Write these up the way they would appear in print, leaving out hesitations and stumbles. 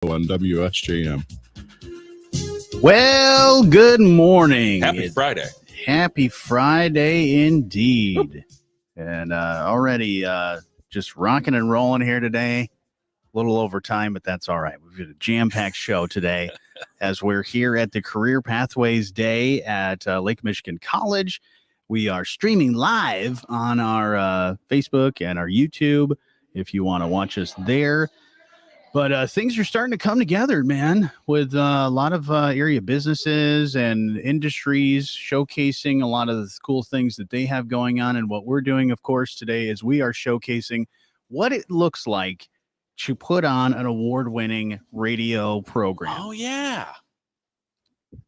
on WSJM. Well, good morning. Happy Friday. Happy Friday indeed. And already just rocking and rolling here today. A little over time, but that's all right. We've got a jam-packed show today as we're here at the Career Pathways Day at Lake Michigan College. We are streaming live on our Facebook and our YouTube if you want to watch us there. But things are starting to come together, man, with a lot of area businesses and industries showcasing a lot of the cool things that they have going on. And what we're doing, of course, today is we are showcasing what it looks like to put on an award-winning radio program. Oh, yeah.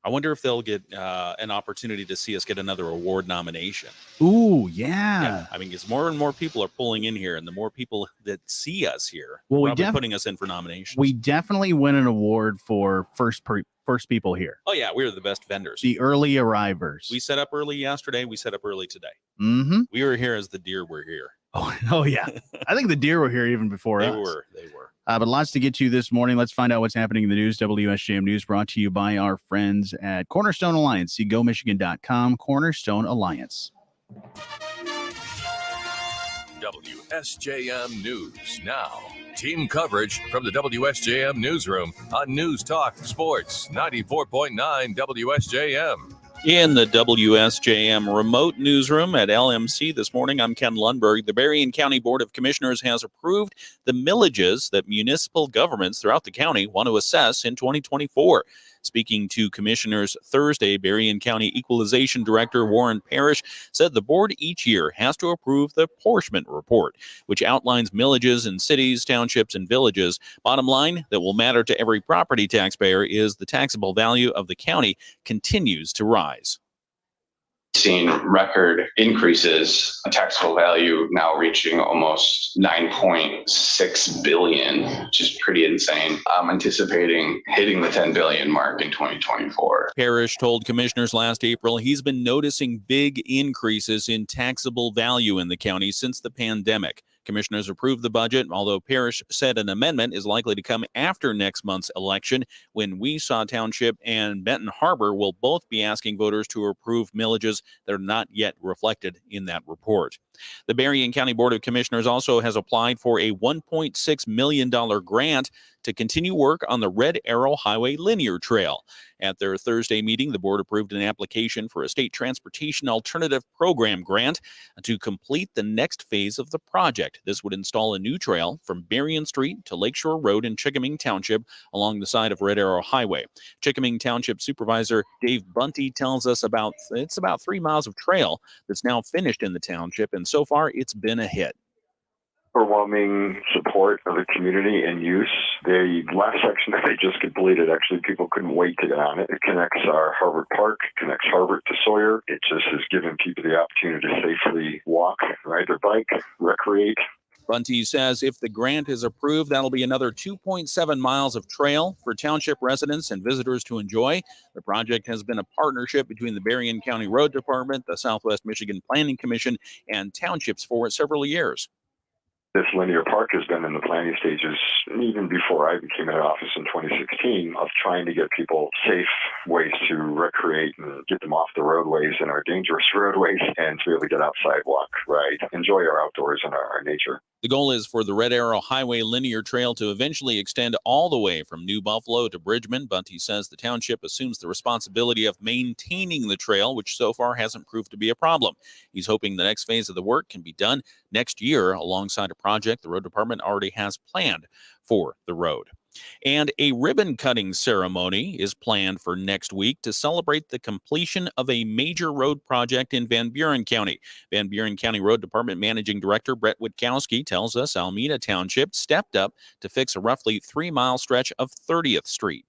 I wonder if they'll get an opportunity to see us get another award nomination. Ooh, yeah. I mean, because more and more people are pulling in here, and the more people that see us here, well, probably putting us in for nominations. We definitely win an award for first people here. Oh, yeah, we're the best vendors. The early arrivers. We set up early yesterday. We set up early today. Mm-hmm. We were here as the deer were here. Oh yeah. I think the deer were here even before us. They were. But lots to get to this morning. Let's find out what's happening in the news. WSJM News brought to you by our friends at Cornerstone Alliance. See GoMichigan.com, Cornerstone Alliance. WSJM News now. Team coverage from the WSJM Newsroom on News Talk Sports 94.9 WSJM. In the WSJM remote newsroom at LMC this morning, I'm Ken Lundberg. The Berrien County Board of Commissioners has approved the millages that municipal governments throughout the county want to assess in 2024. Speaking to commissioners Thursday, Berrien County Equalization Director Warren Parrish said the board each year has to approve the apportionment report, which outlines millages in cities, townships, and villages. Bottom line that will matter to every property taxpayer is the taxable value of the county continues to rise. Seen record increases, a taxable value now reaching almost 9.6 billion, which is pretty insane. I'm anticipating hitting the 10 billion mark in 2024. Parrish told commissioners last April he's been noticing big increases in taxable value in the county since the pandemic. Commissioners approved the budget, although Parrish said an amendment is likely to come after next month's election, when Weesaw Township and Benton Harbor will both be asking voters to approve millages that are not yet reflected in that report. The Berrien County Board of Commissioners also has applied for a $1.6 million grant to continue work on the Red Arrow Highway Linear Trail. At their Thursday meeting, the board approved an application for a state transportation alternative program grant to complete the next phase of the project. This would install a new trail from Berrien Street to Lakeshore Road in Chickiming Township along the side of Red Arrow Highway. Chickiming Township Supervisor Dave Bunty tells us it's about 3 miles of trail that's now finished in the township, and so far it's been a hit. Overwhelming support of the community and use. The last section that they just completed, actually, people couldn't wait to get on it. It connects our Harvard Park, connects Harvard to Sawyer. It just has given people the opportunity to safely walk, ride their bike, recreate. Bunty says if the grant is approved, that'll be another 2.7 miles of trail for township residents and visitors to enjoy. The project has been a partnership between the Berrien County Road Department, the Southwest Michigan Planning Commission, and townships for several years. This linear park has been in the planning stages even before I became in office in 2016 of trying to get people safe ways to recreate and get them off the roadways and our dangerous roadways and to be able to get outside, walk, ride, enjoy our outdoors and our nature. The goal is for the Red Arrow Highway Linear Trail to eventually extend all the way from New Buffalo to Bridgman. Bunty says the township assumes the responsibility of maintaining the trail, which so far hasn't proved to be a problem. He's hoping the next phase of the work can be done next year alongside a project the road department already has planned for the road. And a ribbon cutting ceremony is planned for next week to celebrate the completion of a major road project in Van Buren County. Van Buren County Road Department Managing Director Brett Witkowski tells us Almeda Township stepped up to fix a roughly 3-mile stretch of 30th Street.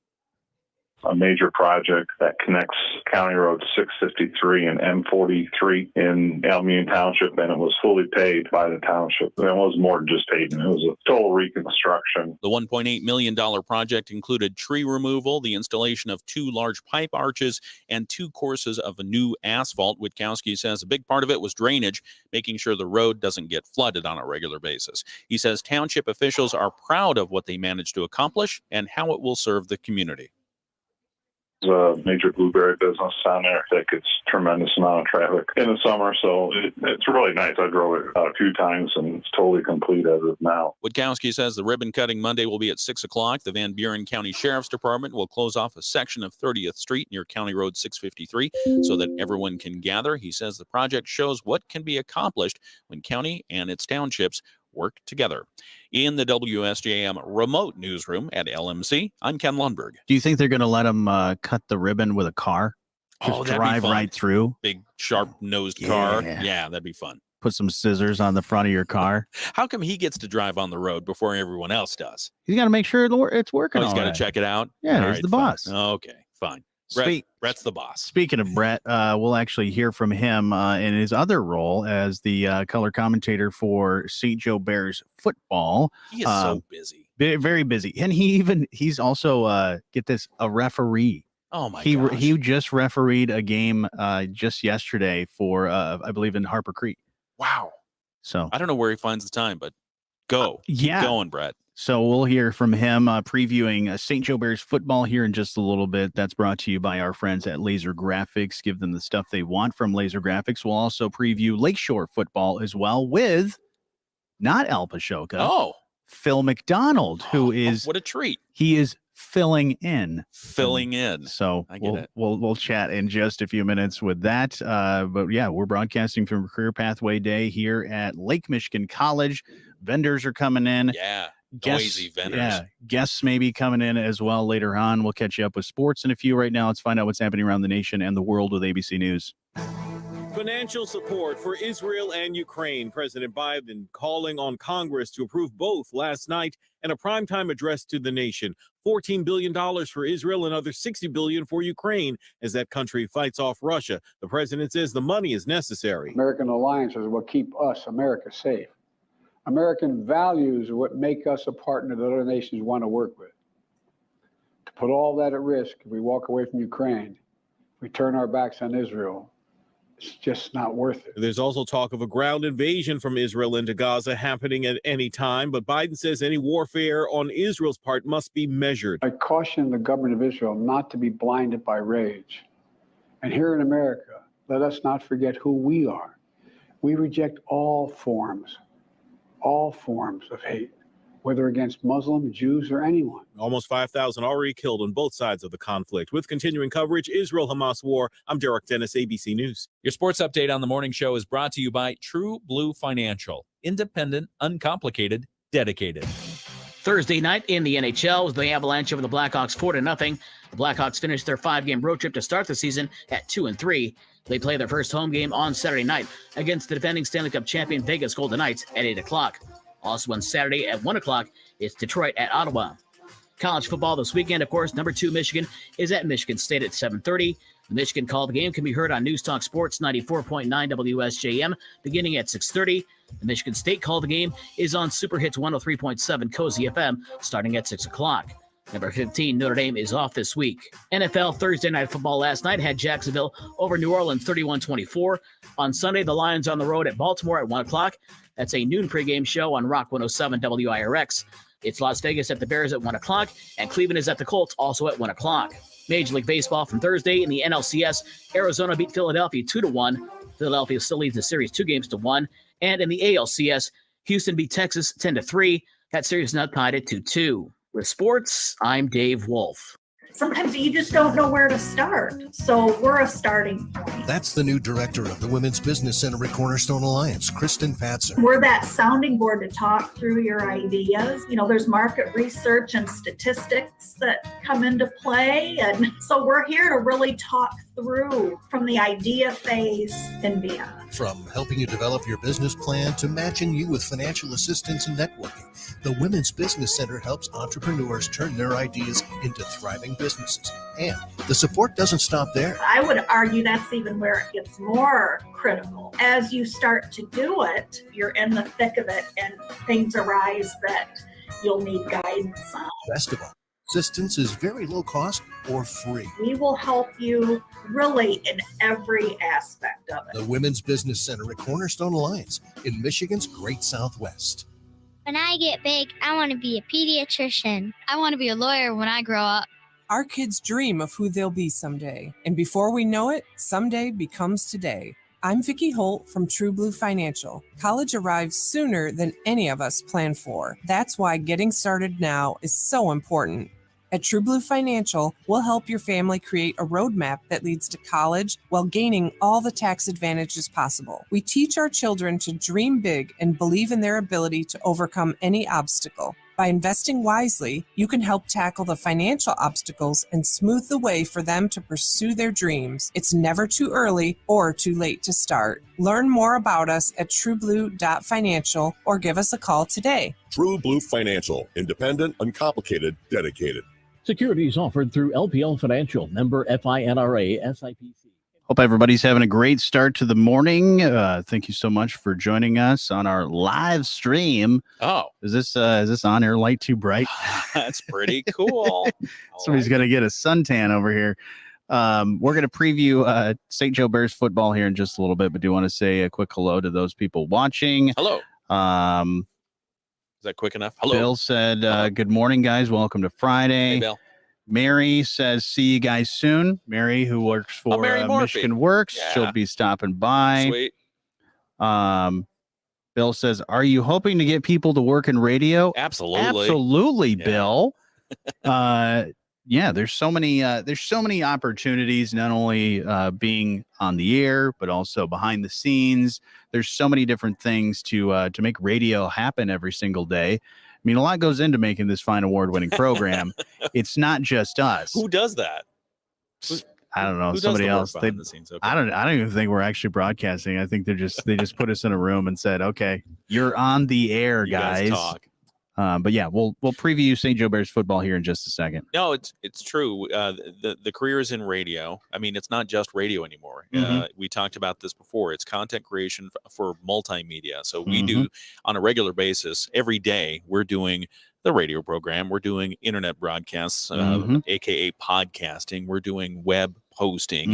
a major project that connects County Road 653 and M43 in Almune Township, and it was fully paid by the township. It was more than just paving. It was a total reconstruction. The $1.8 million project included tree removal, the installation of 2 large pipe arches, and 2 courses of a new asphalt. Witkowski says a big part of it was drainage, making sure the road doesn't get flooded on a regular basis. He says township officials are proud of what they managed to accomplish and how it will serve the community. A major blueberry business down there that gets tremendous amount of traffic in the summer, so it's really nice. I drove it a few times, and it's totally complete as of now. Witkowski says the ribbon cutting Monday will be at 6 o'clock. The Van Buren County Sheriff's Department will close off a section of 30th Street near County Road 653 so that everyone can gather. He says the project shows what can be accomplished when county and its townships work together. In the WSJM remote newsroom at LMC, I'm Ken Lundberg. Do you think they're going to let him cut the ribbon with a car? Just that'd drive be fun. right through? Big, sharp-nosed car. Yeah, that'd be fun. Put some scissors on the front of your car. How come he gets to drive on the road before everyone else does? He's got to make sure it's working. He's got to right. check it out? Yeah, All he's right, the fine. boss. Okay, fine. Brett's the boss. Speaking of Brett, we'll actually hear from him in his other role as the color commentator for St. Joe Bears football. He is so busy. Very busy. And he's also, get this, a referee. Oh, my gosh. He just refereed a game just yesterday for, I believe, in Harper Creek. Wow. So I don't know where he finds the time, but go. Yeah. Keep going, Brett. So we'll hear from him previewing St. Joe Bears football here in just a little bit. That's brought to you by our friends at Laser Graphics. Give them the stuff they want from Laser Graphics. We'll also preview Lakeshore football as well with not Al Pashoka. Oh. Phil McDonald, who is what a treat. He is filling in. So I get it. We'll chat in just a few minutes with that. But yeah, we're broadcasting from Career Pathway Day here at Lake Michigan College. Vendors are coming in. Yeah. Noisy vendors. Yeah, guests may be coming in as well later on. We'll catch you up with sports in a few. Right now, let's find out what's happening around the nation and the world with ABC News. Financial support for Israel and Ukraine. President Biden calling on Congress to approve both last night in a primetime address to the nation. $14 billion for Israel, another $60 billion for Ukraine as that country fights off Russia. The president says the money is necessary. American alliances will keep us, America, safe. American values are what make us a partner that other nations want to work with. To put all that at risk, if we walk away from Ukraine, if we turn our backs on Israel, it's just not worth it. There's also talk of a ground invasion from Israel into Gaza happening at any time, but Biden says any warfare on Israel's part must be measured. I caution the government of Israel not to be blinded by rage. And here in America, let us not forget who we are. We reject all forms of hate, whether against Muslim, Jews, or anyone. Almost 5,000 already killed on both sides of the conflict. With continuing coverage, Israel-Hamas war, I'm Derek Dennis, ABC News. Your sports update on the morning show is brought to you by True Blue Financial. Independent, uncomplicated, dedicated. Thursday night in the NHL was the Avalanche over the Blackhawks 4-0. The Blackhawks finished their 5-game road trip to start the season at 2-3. They play their first home game on Saturday night against the defending Stanley Cup champion Vegas Golden Knights at 8 o'clock. Also on Saturday at 1 o'clock, it's Detroit at Ottawa. College football this weekend, of course, number 2 Michigan is at Michigan State at 7:30. The Michigan Call the Game can be heard on News Talk Sports 94.9 WSJM beginning at 6:30. The Michigan State Call the Game is on Super Hits 103.7 Cozy FM starting at 6 o'clock. Number 15, Notre Dame is off this week. NFL Thursday Night Football last night had Jacksonville over New Orleans 31-24. On Sunday, the Lions on the road at Baltimore at 1 o'clock. That's a noon pregame show on Rock 107 WIRX. It's Las Vegas at the Bears at 1 o'clock, and Cleveland is at the Colts also at 1 o'clock. Major League Baseball from Thursday in the NLCS, Arizona beat Philadelphia 2-1. Philadelphia still leads the series 2-1. And in the ALCS, Houston beat Texas 10-3. That series is now tied at 2-2. With sports, I'm Dave Wolf. Sometimes you just don't know where to start. So we're a starting point. That's the new director of the Women's Business Center at Cornerstone Alliance, Kristen Patzer. We're that sounding board to talk through your ideas. You know, there's market research and statistics that come into play. And so we're here to really talk through from the idea phase and beyond. From helping you develop your business plan to matching you with financial assistance and networking, the Women's Business Center helps entrepreneurs turn their ideas into thriving businesses. And the support doesn't stop there. I would argue that's even where it gets more critical. As you start to do it, you're in the thick of it and things arise that you'll need guidance on. Best of all, assistance is very low cost or free. We will help you really in every aspect of it. The Women's Business Center at Cornerstone Alliance in Michigan's Great Southwest. When I get big, I want to be a pediatrician. I want to be a lawyer when I grow up. Our kids dream of who they'll be someday. And before we know it, someday becomes today. I'm Vicki Holt from True Blue Financial. College arrives sooner than any of us plan for. That's why getting started now is so important. At True Blue Financial, we'll help your family create a roadmap that leads to college while gaining all the tax advantages possible. We teach our children to dream big and believe in their ability to overcome any obstacle. By investing wisely, you can help tackle the financial obstacles and smooth the way for them to pursue their dreams. It's never too early or too late to start. Learn more about us at trueblue.financial or give us a call today. True Blue Financial, independent, uncomplicated, dedicated. Securities offered through LPL Financial, member FINRA, SIPC. Hope everybody's having a great start to the morning. Thank you so much for joining us on our live stream. Oh, is this on air light too bright? That's pretty cool. Somebody's gonna get a suntan over here. We're gonna preview St. Joe Bears football here in just a little bit, but do want to say a quick hello to those people watching. Hello. Is that quick enough? Hello. Bill said, good morning, guys. Welcome to Friday. Hey, Bill. Mary says, see you guys soon. Mary, who works for Michigan Works. Yeah. She'll be stopping by. Sweet. Bill says, are you hoping to get people to work in radio? Absolutely. Absolutely, yeah. Bill. Yeah, there's so many opportunities, not only being on the air, but also behind the scenes. There's so many different things to make radio happen every single day. I mean, a lot goes into making this fine award-winning program. It's not just us. Who does that? I don't know. Somebody else. The scenes? Okay. I don't even think we're actually broadcasting. I think they just put us in a room and said, "Okay, you're on the air, guys." Talk. But yeah, we'll preview St. Joe Bears football here in just a second. No, it's true. The career is in radio. I mean, it's not just radio anymore. Mm-hmm. We talked about this before. It's content creation for multimedia. So we do on a regular basis every day. We're doing the radio program. We're doing internet broadcasts, aka podcasting. We're doing web posting.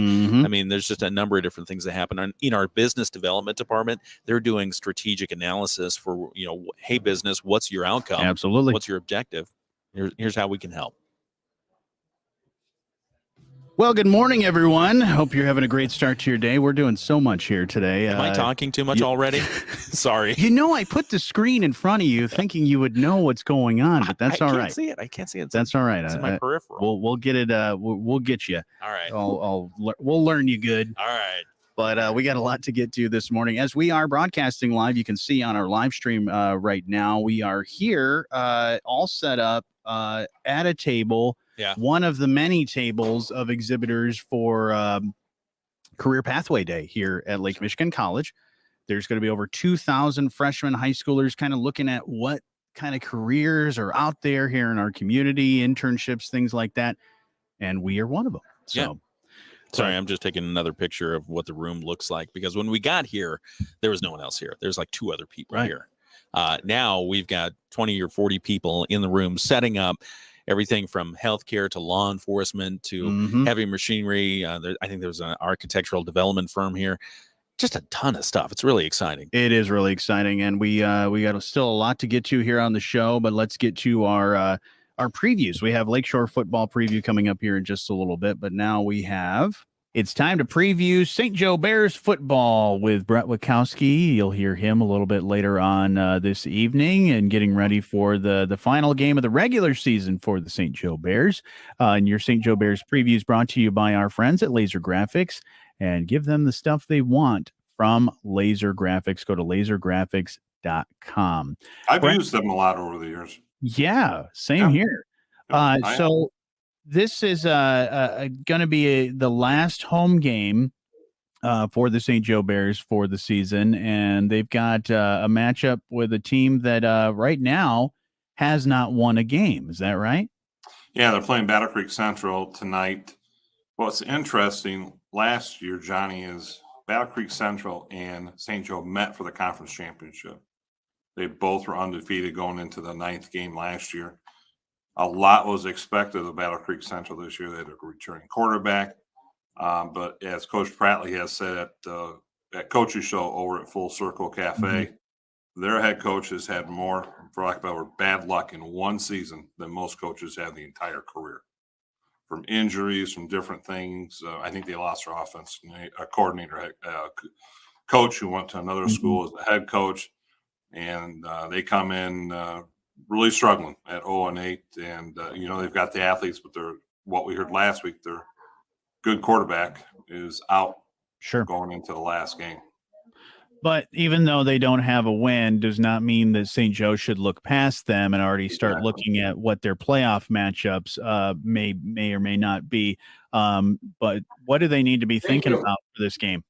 I mean, there's just a number of different things that happen in our business development department. They're doing strategic analysis for, hey, business, what's your outcome? Absolutely. What's your objective? Here's how we can help. Well, good morning, everyone. Hope you're having a great start to your day. We're doing so much here today. Am I talking too much already? Sorry. I put the screen in front of you thinking you would know what's going on, but that's all right. I can't see it. That's all right. It's in my peripheral. We'll get it. We'll get you. All right. We'll learn you good. All right. But we got a lot to get to this morning. As we are broadcasting live, you can see on our live stream right now, we are here all set up at a table. Yeah. One of the many tables of exhibitors for Career Pathway Day here at Lake Michigan College. There's going to be over 2,000 freshmen, high schoolers kind of looking at what kind of careers are out there here in our community, internships, things like that. And we are one of them. So. Yeah. Sorry, I'm just taking another picture of what the room looks like, because when we got here, there was no one else here. There's like two other people here. Now we've got 20 or 40 people in the room setting up everything from healthcare to law enforcement to heavy machinery. I think there's an architectural development firm here. Just a ton of stuff. It's really exciting. It is really exciting, and we got still a lot to get to here on the show. But let's get to our previews. We have Lakeshore football preview coming up here in just a little bit, but now it's time to preview St. Joe Bears football with Brett Witkowski. You'll hear him a little bit later on this evening, and getting ready for the final game of the regular season for the St. Joe Bears. And your St. Joe Bears previews brought to you by our friends at Laser Graphics, and give them the stuff they want from Laser Graphics. Go to lasergraphics.com. I've used them a lot over the years. Yeah, same here. So this is going to be the last home game for the St. Joe Bears for the season, and they've got a matchup with a team that right now has not won a game. Is that right? Yeah, they're playing Battle Creek Central tonight. What's interesting last year, Johnny, is Battle Creek Central and St. Joe met for the conference championship. They both were undefeated going into the 9th game last year. A lot was expected of Battle Creek Central this year. They had a returning quarterback. But as Coach Prattley has said at Coach's Show over at Full Circle Cafe, their head coach has had more, for lack of a better word, bad luck in one season than most coaches have the entire career. From injuries, from different things. I think they lost their offense coordinator, coach who went to another school as the head coach. And they come in really struggling at 0-8. And, they've got the athletes, but what we heard last week, their good quarterback is out going into the last game. But even though they don't have a win, does not mean that St. Joe should look past them and already start looking at what their playoff matchups may or may not be. But what do they need to be thinking about for this game?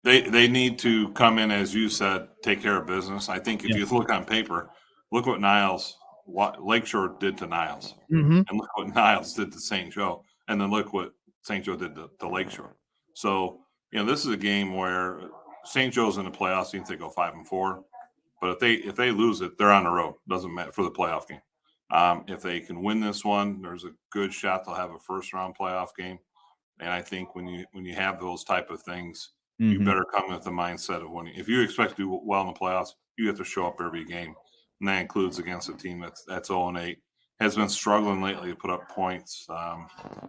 They need to come in, as you said, take care of business. I think if you look on paper, look what Lakeshore did to Niles, and look what Niles did to St. Joe, and then look what St. Joe did to Lakeshore. So, this is a game where St. Joe's in the playoffs, even if they go 5-4. But if they lose it, they're on the road. Doesn't matter for the playoff game. If they can win this one, there's a good shot they'll have a first-round playoff game. And I think when you have those type of things, you better come with the mindset of winning. If you expect to do well in the playoffs, you have to show up every game, and that includes against a team that's 0-8. Has been struggling lately to put up points. I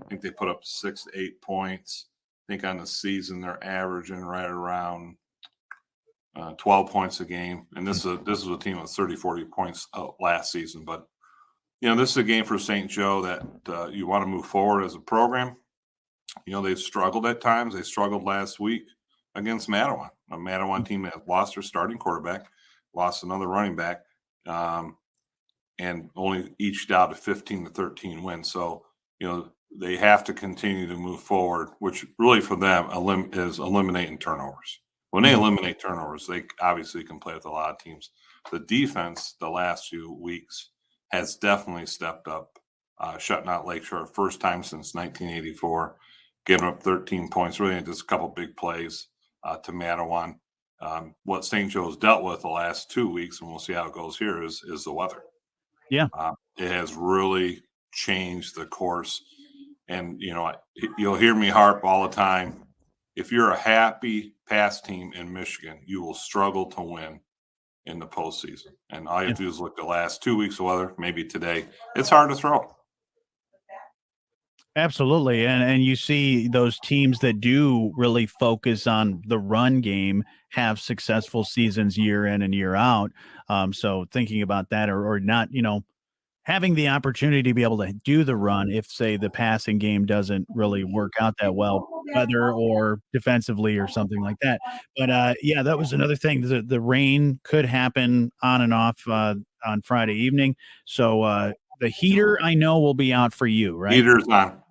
think they put up 6 to 8 points. I think on the season they're averaging right around 12 points a game, and this is a team with 30-40 points last season. But this is a game for St. Joe that you want to move forward as a program. They've struggled at times. They struggled last week against Mattawan, a Mattawan team that lost their starting quarterback, lost another running back, and only eked out a 15-13 win. So, they have to continue to move forward, which really for them is eliminating turnovers. When they eliminate turnovers, they obviously can play with a lot of teams. The defense the last few weeks has definitely stepped up, shutting out Lakeshore first time since 1984, giving up 13 points, really just a couple big plays to Mattawan. What St. Joe's dealt with the last 2 weeks, and we'll see how it goes here, is the weather. Yeah. It has really changed the course. And, you'll hear me harp all the time. If you're a happy pass team in Michigan, you will struggle to win in the postseason. And all you have to do is look at the last 2 weeks of weather, maybe today. It's hard to throw. Absolutely. And you see those teams that do really focus on the run game have successful seasons year in and year out. So thinking about that or not, having the opportunity to be able to do the run if, say, the passing game doesn't really work out that well, weather or defensively or something like that. But, that was another thing. The rain could happen on and off on Friday evening. So the heater, I know, will be out for you, right? Heater's on.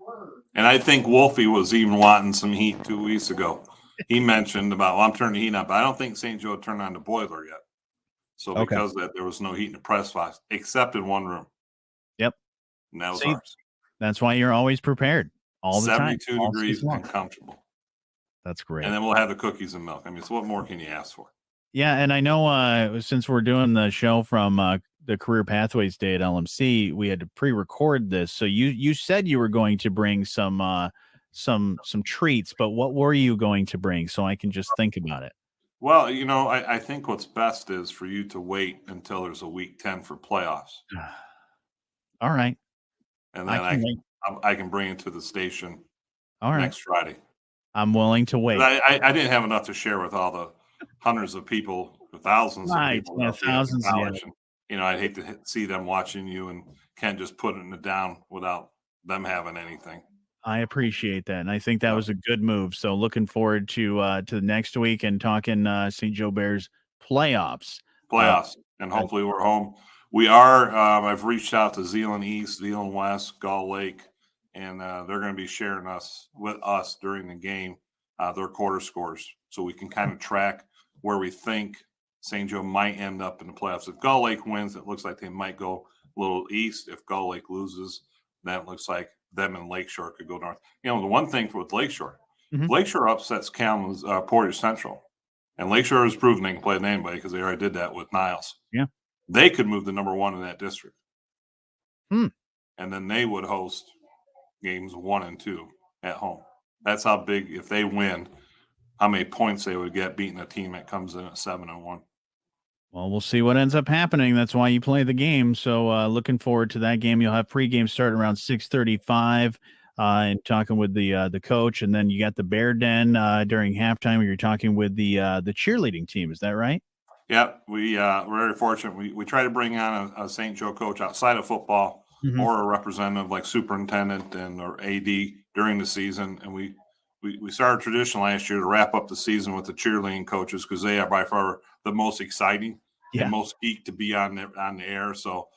And I think Wolfie was even wanting some heat 2 weeks ago. He mentioned about, I'm turning the heat up. But I don't think St. Joe turned on the boiler yet. So because of that, there was no heat in the press box, except in one room. Yep. And that was ours. That's why you're always prepared all the time. 72 degrees and comfortable. That's great. And then we'll have the cookies and milk. I mean, so what more can you ask for? Yeah, and I know since we're doing the show from the Career Pathways Day at LMC, we had to pre-record this. So you said you were going to bring some treats, but what were you going to bring so I can just think about it? Well, I think what's best is for you to wait until there's a week 10 for playoffs. All right. And then I can bring it to the station next Friday. I'm willing to wait. I didn't have enough to share with all the hundreds of people, thousands of people. Yeah, thousands. I'd hate to see them watching you and Ken just putting it down without them having anything. I appreciate that, and I think that was a good move. So looking forward to the next week and talking St. Joe Bears playoffs. And hopefully we're home We are. I've reached out to Zeeland East, Zeeland West, Gull Lake, and they're going to be sharing with us during the game their quarter scores, so we can kind of track where we think St. Joe might end up in the playoffs. If Gull Lake wins, it looks like they might go a little east. If Gull Lake loses, then it looks like them and Lakeshore could go north. The one thing with Lakeshore, if Lakeshore upsets Kalamazoo, Portage Central, and Lakeshore has proven they can play with anybody because they already did that with Niles. Yeah. They could move to number 1 in that district. Hmm. And then they would host games 1 and 2 at home. That's how big, if they win, how many points they would get beating a team that comes in at 7-1. Well, we'll see what ends up happening. That's why you play the game. So looking forward to that game. You'll have pregame starting around 6:35 and talking with the coach. And then you got the Bear Den during halftime where you're talking with the cheerleading team. Is that right? Yeah, we're very fortunate. We try to bring on a St. Joe coach outside of football or a representative like superintendent or AD during the season. And we started a tradition last year to wrap up the season with the cheerleading coaches because they are by far the most exciting and most geek to be on the air. So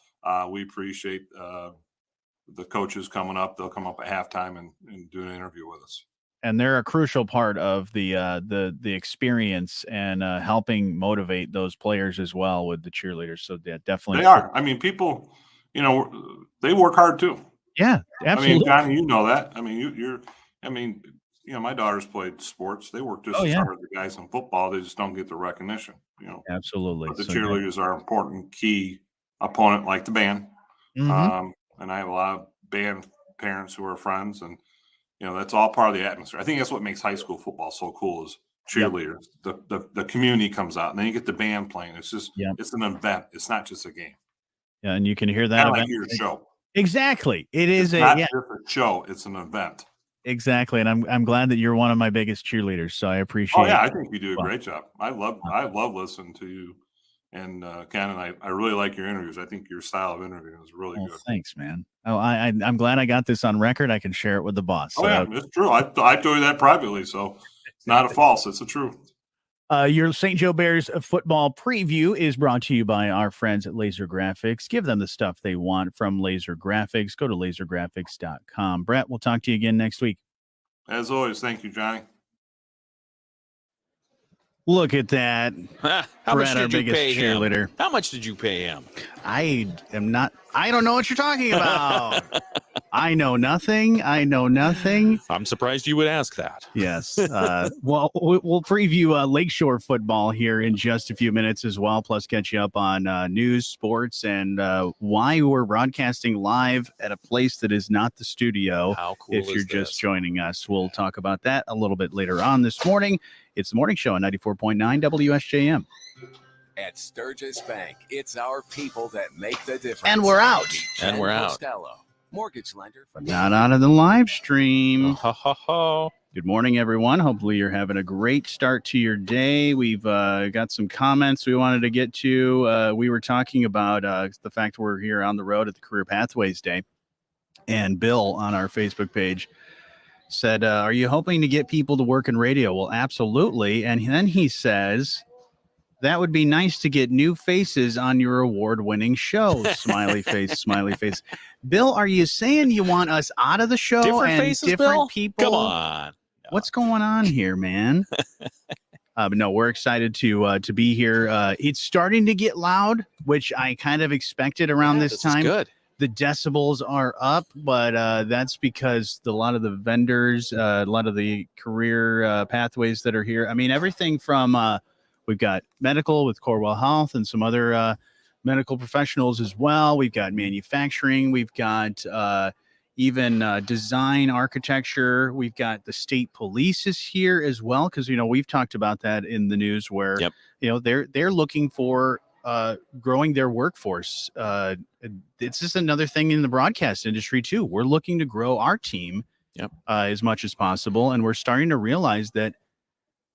we appreciate the coaches coming up. They'll come up at halftime and do an interview with us. And they're a crucial part of the experience and helping motivate those players as well with the cheerleaders. So yeah, definitely they are. I mean, people, they work hard too. Yeah, absolutely. I mean, Johnny, you know that. I mean, my daughters played sports. They work just as hard as the guys in football. They just don't get the recognition. Absolutely. But the cheerleaders are an important key opponent, like the band. And I have a lot of band parents who are friends, and that's all part of the atmosphere. I think that's what makes high school football so cool is cheerleaders. The community comes out, and then you get the band playing. It's just it's an event. It's not just a game. Yeah, and you can hear that Kind of event. like your show. Exactly. It's not just a show. It's an event. Exactly, and I'm glad that you're one of my biggest cheerleaders. So I appreciate. Oh yeah, I think you do a great job. I love listening to you, and Ken, and I really like your interviews. I think your style of interviewing is really good. Thanks, man. Oh, I'm glad I got this on record. I can share it with the boss. Oh yeah, it's true. I told you that privately, so it's not a false. It's the truth. Your St. Joe Bears football preview is brought to you by our friends at Laser Graphics. Give them the stuff they want from Laser Graphics. Go to lasergraphics.com. Brett, we'll talk to you again next week. As always, thank you, Johnny. Look at that. How Brett, much our did you biggest pay him? cheerleader. How much did you pay him? I don't know what you're talking about. I know nothing. I'm surprised you would ask that. Yes. Well, we'll preview Lakeshore football here in just a few minutes as well, plus catch you up on news, sports, and why we're broadcasting live at a place that is not the studio. How cool if you're just joining us. We'll talk about that a little bit later on this morning. It's the morning show on 94.9 WSJM. At Sturgis Bank, it's our people that make the difference. And we're out. And we're out. Costello, mortgage lender. Not out of the live stream. Oh. Good morning, everyone. Hopefully you're having a great start to your day. We've got some comments we wanted to get to. We were talking about the fact we're here on the road at the Career Pathways Day. And Bill on our Facebook page said, are you hoping to get people to work in radio? Well, absolutely. And then he says, that would be nice to get new faces on your award-winning show. Smiley face, smiley face. Bill, are you saying you want us out of the show Different and faces, different Bill? people? Come on. What's going on here, man? But no, we're excited to be here. It's starting to get loud, which I kind of expected around this time. Is good. The decibels are up, but that's because a lot of the vendors, a lot of the career pathways that are here. I mean, everything from we've got medical with Corwell Health and some other medical professionals as well. We've got manufacturing. We've got even design, architecture. We've got the state police is here as well because we've talked about that in the news where they're looking for growing their workforce. It's just another thing in the broadcast industry too. We're looking to grow our team as much as possible, and we're starting to realize that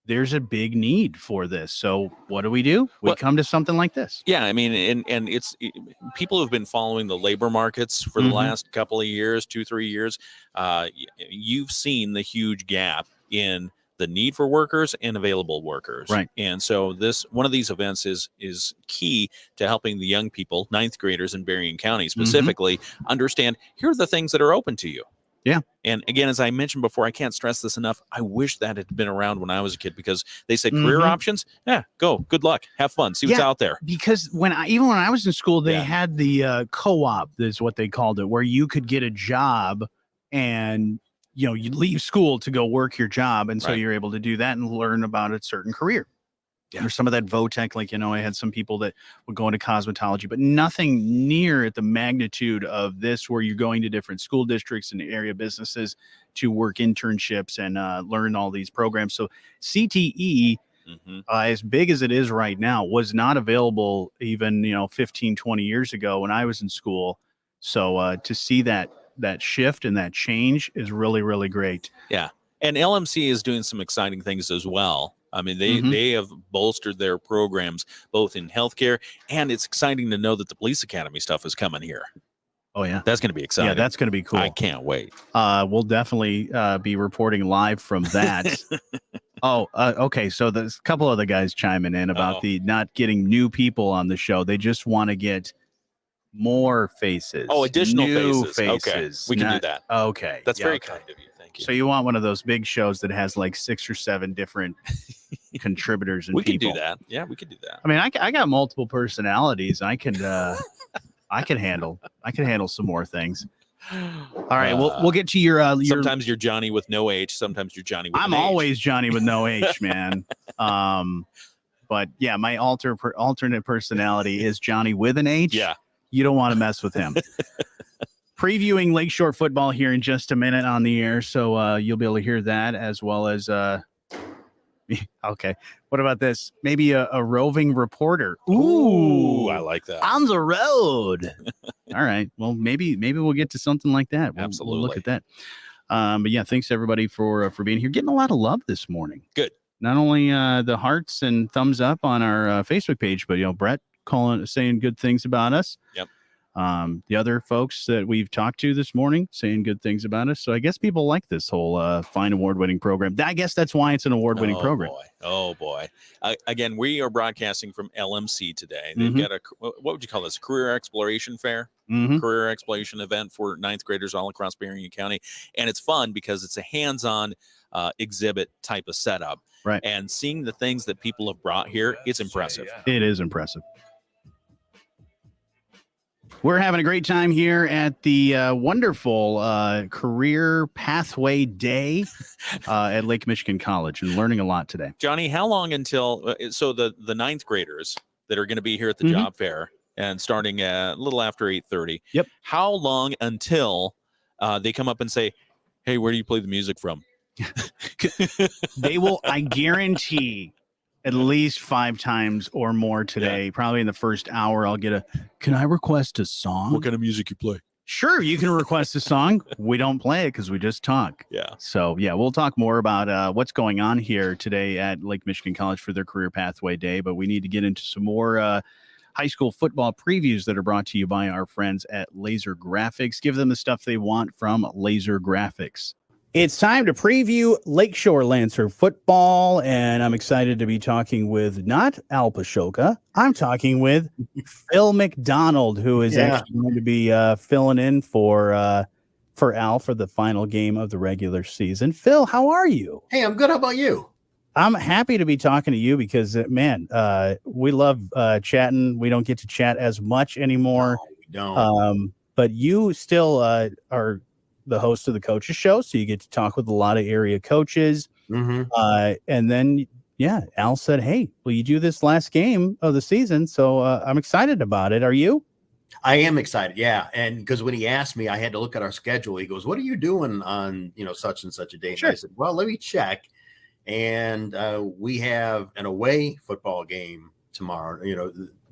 there's a big need for this. So what do? We come to something like this. Yeah, I mean, and it's people who've been following the labor markets for the last couple of years, 2-3 years. You've seen the huge gap in the need for workers and available workers. Right. And so one of these events is key to helping the young people, ninth graders in Berrien County specifically, understand here are the things that are open to you. Yeah. And again, as I mentioned before, I can't stress this enough. I wish that had been around when I was a kid, because they said career options. Yeah, go. Good luck. Have fun. See what's out there. Because even when I was in school, they had the co-op, is what they called it, where you could get a job and you leave school to go work your job. And so you're able to do that and learn about a certain career. Yeah. There's some of that VOTEC, like, I had some people that would go into cosmetology, but nothing near at the magnitude of this, where you're going to different school districts and area businesses to work internships and learn all these programs. So CTE, as big as it is right now, was not available even, 15, 20 years ago when I was in school. So to see that shift and that change is really, really great. Yeah. And LMC is doing some exciting things as well. I mean, they have bolstered their programs both in healthcare, and it's exciting to know that the police academy stuff is coming here. Oh, yeah. That's going to be exciting. Yeah, that's going to be cool. I can't wait. We'll definitely be reporting live from that. Okay. So there's a couple other guys chiming in about the not getting new people on the show. They just want to get more faces. Oh, additional new faces. Okay. We can do that. Okay. That's very kind of you. Thank you. So you want one of those big shows that has like 6 or 7 different contributors and we people. can do that. Yeah, we could do that. I mean, I got multiple personalities. I can handle some more things. All right, we'll get to your. Sometimes you're Johnny with no H. Sometimes you're Johnny with I'm an H. always Johnny with no H, man. But yeah, my alternate personality is Johnny with an H. Yeah, you don't want to mess with him. Previewing Lakeshore football here in just a minute on the air, so you'll be able to hear that, as well as okay. What about this? Maybe a roving reporter. Ooh, I like that. On the road. All right. Well, maybe we'll get to something like that. Absolutely. We'll look at that. But yeah, thanks everybody for being here. Getting a lot of love this morning. Good. Not only the hearts and thumbs up on our Facebook page, but Brett saying good things about us. Yep. The other folks that we've talked to this morning saying good things about us. So I guess people like this whole fine award-winning program. I guess that's why it's an award-winning program. Oh boy. Again, we are broadcasting from LMC today. They've got what would you call this? Career exploration fair, career exploration event for ninth graders all across Berrien County. And it's fun because it's a hands-on exhibit type of setup. Right. And seeing the things that people have brought here, it's impressive. It is impressive. We're having a great time here at the wonderful Career Pathway Day at Lake Michigan College, and learning a lot today. Johnny, how long until so the ninth graders that are going to be here at the job fair and starting a little after 8:30? Yep. How long until they come up and say, "Hey, where do you play the music from?" They will, I guarantee, at least 5 times or more today. Probably in the first hour, I'll get can I request a song? What kind of music you play? Sure, you can request a song. We don't play it because we just talk. Yeah. So, yeah, we'll talk more about what's going on here today at Lake Michigan College for their Career Pathway Day. But we need to get into some more high school football previews that are brought to you by our friends at Laser Graphics. Give them the stuff they want from Laser Graphics. It's time to preview Lakeshore Lancer football, and I'm excited to be talking with not Al Pashoka. I'm talking with Phil McDonald, who is actually going to be filling in for Al for the final game of the regular season. Phil, how are you? Hey, I'm good. How about you? I'm happy to be talking to you because, man, we love chatting. We don't get to chat as much anymore. No, we don't. But you still are the host of the Coaches Show, so you get to talk with a lot of area coaches. And then, Al said, "Hey, will you do this last game of the season?" So I'm excited about it. Are you? I am excited. Yeah. And because when he asked me, I had to look at our schedule. He goes, "What are you doing on, such and such a date?" Sure. And I said, "Well, let me check." And we have an away football game tomorrow,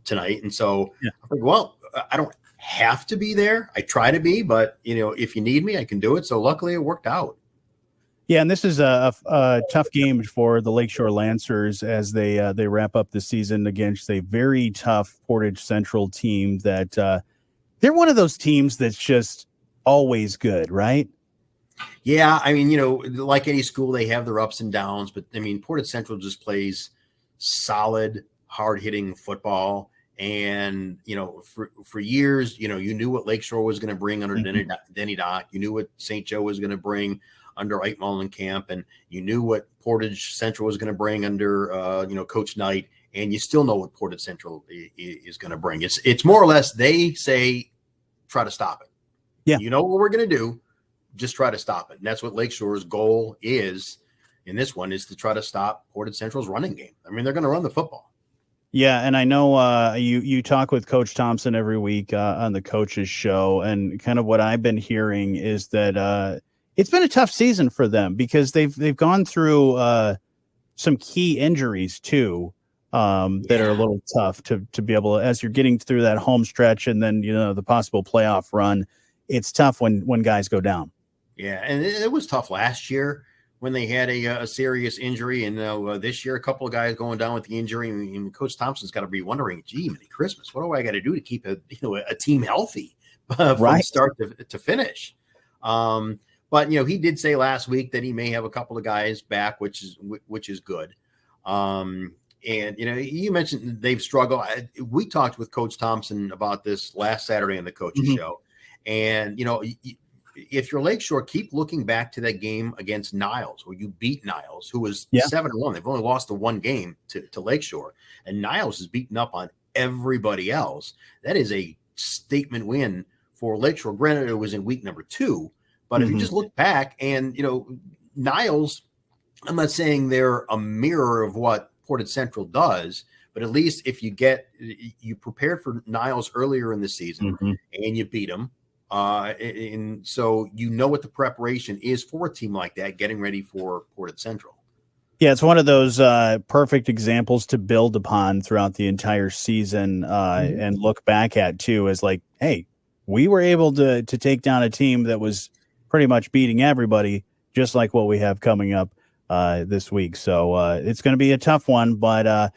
tonight. And so I think, well, I don't have to be there. I try to be, but if you need me, I can do it. So luckily it worked out. Yeah, and this is a tough game for the Lakeshore Lancers as they wrap up the season against a very tough Portage Central team that they're one of those teams that's just always good, right? Yeah, I mean, like any school, they have their ups and downs, but I mean, Portage Central just plays solid, hard-hitting football. And, for years, you knew what Lakeshore was going to bring under Denny Dock. You knew what St. Joe was going to bring under Ike Mullenkamp, and you knew what Portage Central was going to bring under, Coach Knight. And you still know what Portage Central is going to bring. It's more or less, they say, try to stop it. Yeah. You know what we're going to do. Just try to stop it. And that's what Lakeshore's goal is in this one, is to try to stop Portage Central's running game. I mean, they're going to run the football. Yeah, and I know you talk with Coach Thompson every week on the coaches show, and kind of what I've been hearing is that it's been a tough season for them because they've gone through some key injuries too that are a little tough to be able to, as you're getting through that home stretch and then the possible playoff run. It's tough when guys go down. Yeah, and it was tough last year when they had a serious injury, and this year a couple of guys going down with the injury, and Coach Thompson's got to be wondering, gee, Merry Christmas, what do I got to do to keep a team healthy from start to finish? But he did say last week that he may have a couple of guys back, which is good. And you mentioned they've struggled. We talked with Coach Thompson about this last Saturday on the coaches show, and if you're Lakeshore, keep looking back to that game against Niles, where you beat Niles, who was 7-1. They've only lost the one game to Lakeshore, and Niles is beaten up on everybody else. That is a statement win for Lakeshore. Granted, it was in week number 2, but if you just look back and, Niles, I'm not saying they're a mirror of what Portage Central does, but at least if you prepared for Niles earlier in the season and you beat them. And so what the preparation is for a team like that, getting ready for Portage Central. Yeah, it's one of those perfect examples to build upon throughout the entire season and look back at, too, as like, hey, we were able to take down a team that was pretty much beating everybody, just like what we have coming up this week. So it's going to be a tough one. But, I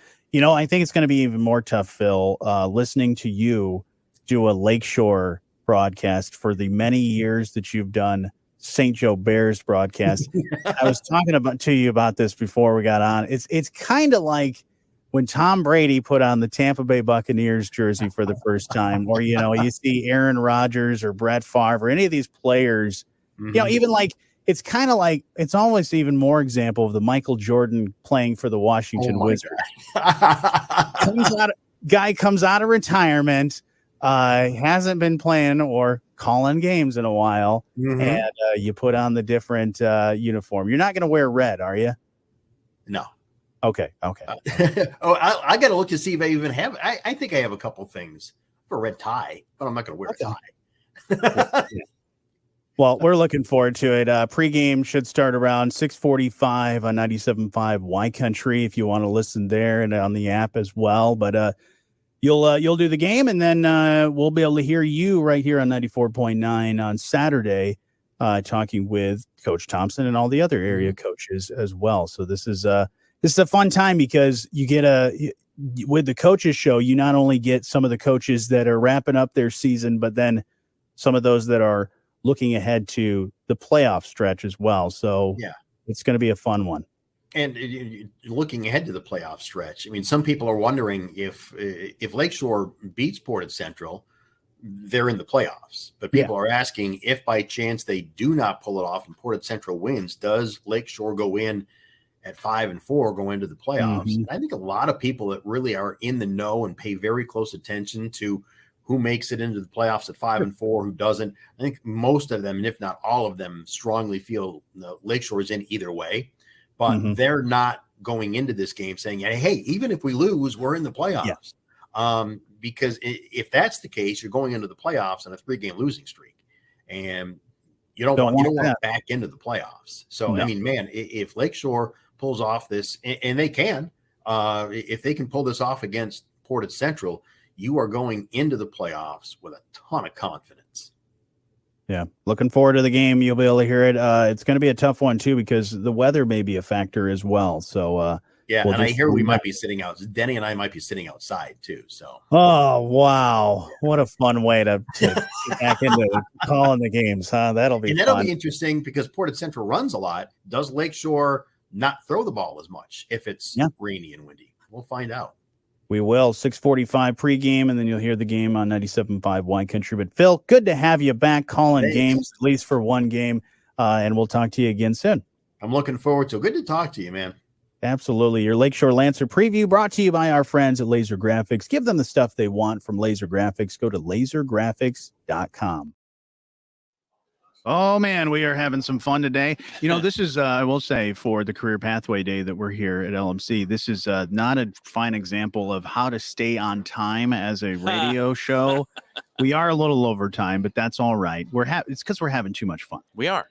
think it's going to be even more tough, Phil, listening to you do a Lakeshore broadcast for the many years that you've done St. Joe Bears broadcast. I was talking to you about this before we got on. It's kind of like when Tom Brady put on the Tampa Bay Buccaneers jersey for the first time, or you see Aaron Rodgers or Brett Favre or any of these players, even like it's kind of like it's almost even more example of the Michael Jordan playing for the Washington Wizards. Guy comes out of retirement. Hasn't been playing or calling games in a while, and you put on the different uniform. You're not going to wear red, are you? No. Okay. I got to look to see if I even have. I think I have a couple things for a red tie, but I'm not going to wear a tie. Well, we're looking forward to it. Pregame should start around 6:45 on 97.5 Y Country if you want to listen there, and on the app as well. But You'll do the game, and then we'll be able to hear you right here on 94.9 on Saturday, talking with Coach Thompson and all the other area coaches as well. So this is a fun time because you get with the coaches show, you not only get some of the coaches that are wrapping up their season, but then some of those that are looking ahead to the playoff stretch as well. So it's going to be a fun one. And looking ahead to the playoff stretch, I mean, some people are wondering if Lakeshore beats Portage Central, they're in the playoffs. But people are asking if by chance they do not pull it off and Portage Central wins, does Lakeshore go in at 5-4, go into the playoffs? And I think a lot of people that really are in the know and pay very close attention to who makes it into the playoffs at 5-4, who doesn't. I think most of them, and if not all of them, strongly feel Lakeshore is in either way. But they're not going into this game saying, hey, even if we lose, we're in the playoffs. Because if that's the case, you're going into the playoffs on a 3-game losing streak. And you don't want back into the playoffs. So, I mean, man, if Lakeshore pulls off this, and they can, if they can pull this off against Portage Central, you are going into the playoffs with a ton of confidence. Yeah, looking forward to the game. You'll be able to hear it. It's going to be a tough one, too, because the weather may be a factor as well. So Yeah, We'll and I just hear we leave might that. be sitting out. Denny and I might be sitting outside too. So Oh, wow. What a fun way to get back into calling the games, huh? That'll be and that'll fun. be interesting because Portage Central runs a lot. Does Lakeshore not throw the ball as much if it's rainy and windy? We'll find out. We will. 6:45 pregame, and then you'll hear the game on 97.5 Wine Country. But, Phil, good to have you back calling games, at least for one game, and we'll talk to you again soon. I'm looking forward to it. Good to talk to you, man. Absolutely. Your Lakeshore Lancer preview brought to you by our friends at Laser Graphics. Give them the stuff they want from Laser Graphics. Go to lasergraphics.com. Oh, man, we are having some fun today. You know, this is, I will say, for the Career Pathway Day that we're here at LMC, this is not a fine example of how to stay on time as a radio show. We are a little over time, but that's all right. It's because we're having too much fun. We are.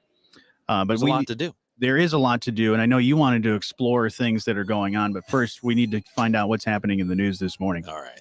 But There's a lot to do. There is a lot to do, and I know you wanted to explore things that are going on, but first we need to find out what's happening in the news this morning. All right.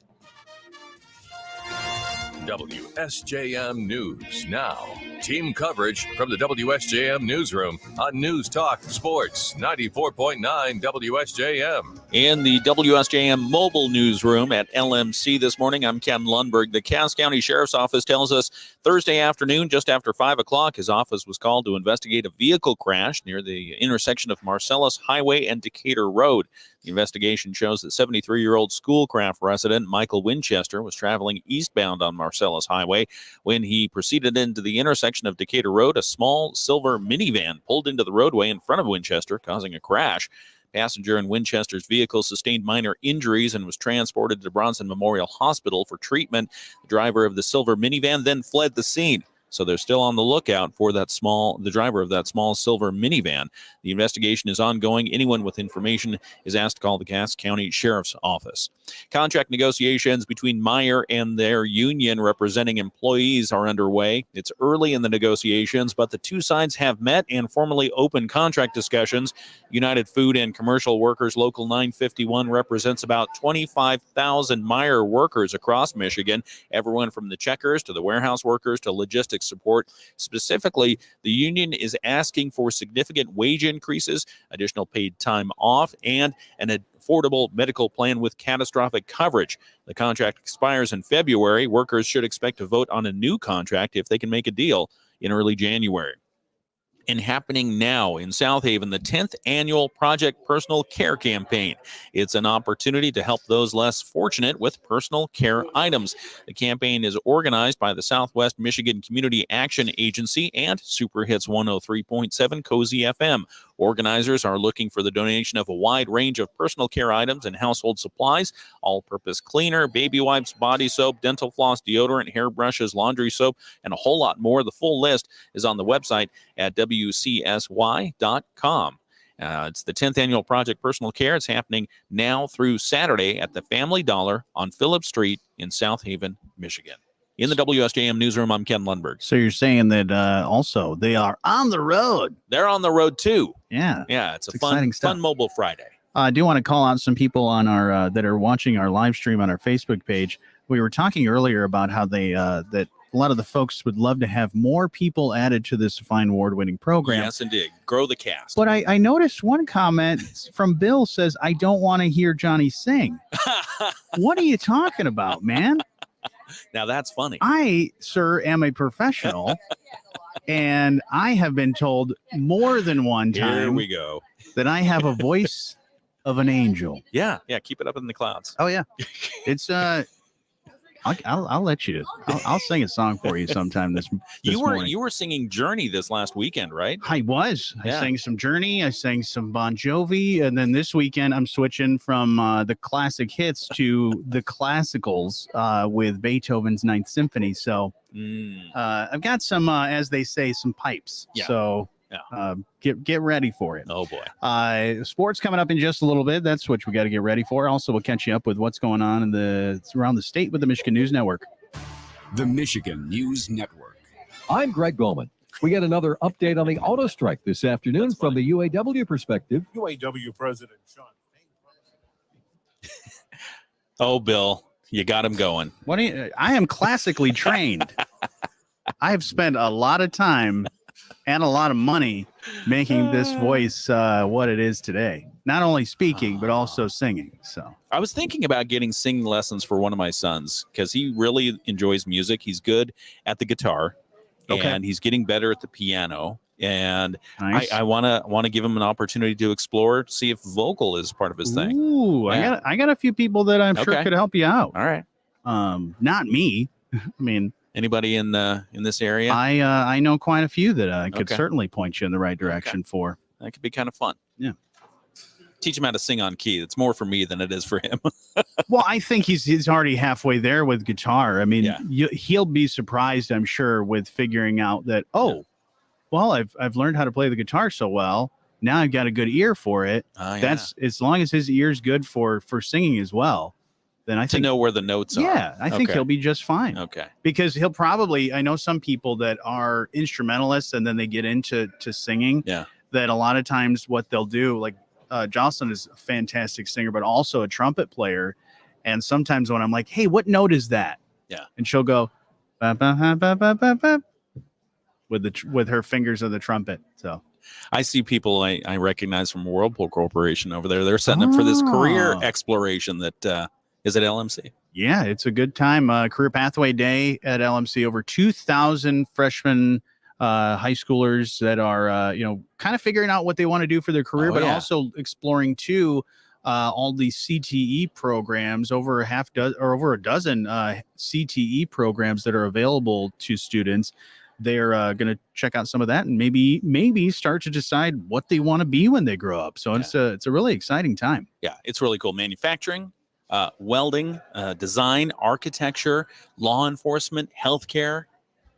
WSJM News Now. Team coverage from the WSJM Newsroom on News Talk Sports 94.9 WSJM. In the WSJM mobile newsroom at LMC this morning, I'm Ken Lundberg. The Cass County Sheriff's Office tells us Thursday afternoon, just after 5 o'clock, his office was called to investigate a vehicle crash near the intersection of Marcellus Highway and Decatur Road. The investigation shows that 73-year-old Schoolcraft resident Michael Winchester was traveling eastbound on Marcellus Highway. When he proceeded into the intersection of Decatur Road, a small silver minivan pulled into the roadway in front of Winchester, causing a crash. Passenger in Winchester's vehicle sustained minor injuries and was transported to Bronson Memorial Hospital for treatment. The driver of the silver minivan then fled the scene. So they're still on the lookout for the driver of that small silver minivan. The investigation is ongoing. Anyone with information is asked to call the Cass County Sheriff's Office. Contract negotiations between Meijer and their union representing employees are underway. It's early in the negotiations, but the two sides have met and formally opened contract discussions. United Food and Commercial Workers Local 951 represents about 25,000 Meijer workers across Michigan, everyone from the checkers to the warehouse workers to logistics support. Specifically, the union is asking for significant wage increases, additional paid time off, and an affordable medical plan with catastrophic coverage. The contract expires in February. Workers should expect to vote on a new contract if they can make a deal in early January. And happening now in South Haven, the 10th annual Project Personal Care Campaign. It's an opportunity to help those less fortunate with personal care items. The campaign is organized by the Southwest Michigan Community Action Agency and Super Hits 103.7 Cozy FM. Organizers are looking for the donation of a wide range of personal care items and household supplies, all-purpose cleaner, baby wipes, body soap, dental floss, deodorant, hairbrushes, laundry soap, and a whole lot more. The full list is on the website at WCSY.com. It's the 10th annual Project Personal Care. It's happening now through Saturday at the Family Dollar on Phillip Street in South Haven, Michigan. In the WSJM newsroom, I'm Ken Lundberg. So you're saying that also they are on the road. They're on the road too. Yeah. Yeah, it's a exciting fun mobile Friday. I do want to call out some people on our that are watching our live stream on our Facebook page. We were talking earlier about how they that a lot of the folks would love to have more people added to this fine award-winning program. Yes, indeed. Grow the cast. But I noticed one comment from Bill says, I don't want to hear Johnny sing. What are you talking about, man? Now that's funny. I, sir, am a professional, and I have been told more than one time Here we go. that I have a voice of an angel. Yeah, keep it up in the clouds. Oh, yeah. It's I'll let you. I'll sing a song for you sometime this morning. You were singing Journey this last weekend, right? I was. Yeah. I sang some Journey. I sang some Bon Jovi, and then this weekend I'm switching from the classic hits to the classicals with Beethoven's Ninth Symphony. So I've got some, as they say, some pipes. Yeah. So. Get ready for it. Oh boy. Sports coming up in just a little bit. That's what we got to get ready for. Also, we'll catch you up with what's going on around the state with the Michigan News Network. The Michigan News Network. I'm Greg Bowman. We get another update on the auto strike this afternoon from the UAW perspective. UAW President Sean. Oh, Bill, you got him going. I am classically trained. I have spent a lot of time and a lot of money making this voice what it is today. Not only speaking, but also singing. So I was thinking about getting singing lessons for one of my sons because he really enjoys music. He's good at the guitar, and he's getting better at the piano. And nice. I want to give him an opportunity to explore, see if vocal is part of his thing. Ooh, Yeah. I got a few people that I'm sure could help you out. All right. Not me. I mean, anybody in this area? I know quite a few that could Okay. certainly point you in the right direction for. That could be kind of fun. Yeah. Teach him how to sing on key. It's more for me than it is for him. Well, I think he's already halfway there with guitar. I mean, he'll be surprised, I'm sure, with figuring out that, well, I've learned how to play the guitar so well. Now I've got a good ear for it. That's as long as his ear's good for singing as well. Then I think to know where the notes are. Yeah, I think he'll be just fine. Okay. Because he'll probably, I know some people that are instrumentalists and then they get into singing. Yeah. That a lot of times what they'll do, like Jocelyn is a fantastic singer, but also a trumpet player. And sometimes when I'm like, hey, what note is that? Yeah. And she'll go, ba, ba, ba, ba, ba, ba, ba, with her fingers of the trumpet. So I see people I recognize from Whirlpool Corporation over there. They're setting up for this career exploration that is at LMC. Yeah, it's a good time. Career Pathway Day at LMC. Over 2,000 freshmen, high schoolers that are, kind of figuring out what they want to do for their career, but also exploring too all these CTE programs. Over a dozen CTE programs that are available to students. They're going to check out some of that and maybe start to decide what they want to be when they grow up. So it's a really exciting time. Yeah, it's really cool. Manufacturing, welding, design, architecture, law enforcement, healthcare.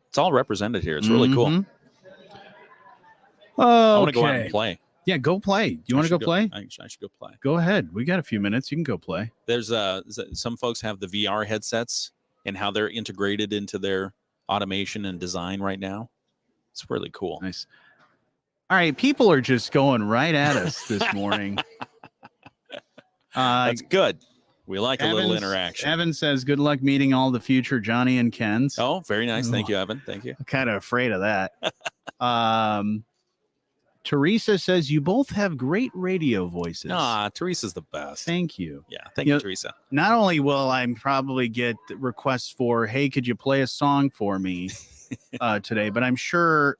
It's all represented here. It's really cool. I want to go out and play. Yeah, go play. You want to go play? I should go play. Go ahead. We got a few minutes. You can go play. There's some folks have the VR headsets and how they're integrated into their automation and design right now. It's really cool. Nice. All right, people are just going right at us this morning. That's good. We like a little interaction. Evan says, good luck meeting all the future Jonny and Kens. Oh, very nice. Thank you, Evan. Thank you. I'm kind of afraid of that. Teresa says, you both have great radio voices. Teresa's the best. Thank you. Yeah, thank you, Teresa. Not only will I probably get requests for, hey, could you play a song for me today, but I'm sure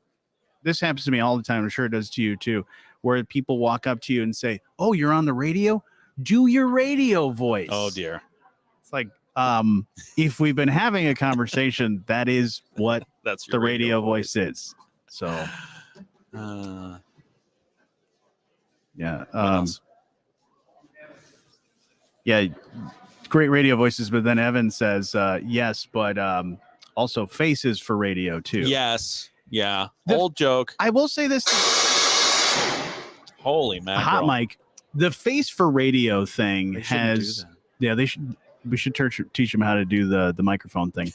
this happens to me all the time. I'm sure it does to you too, where people walk up to you and say, oh, you're on the radio? Do your radio voice. Oh, dear. It's like, if we've been having a conversation, that is what that's the radio voice is. So, yeah. Yeah, great radio voices. But then Evan says, yes, but also faces for radio too. Yes. Yeah. Old joke. I will say this. Holy mackerel. Hot mic. The face for radio thing has. Yeah, we should teach them how to do the microphone thing.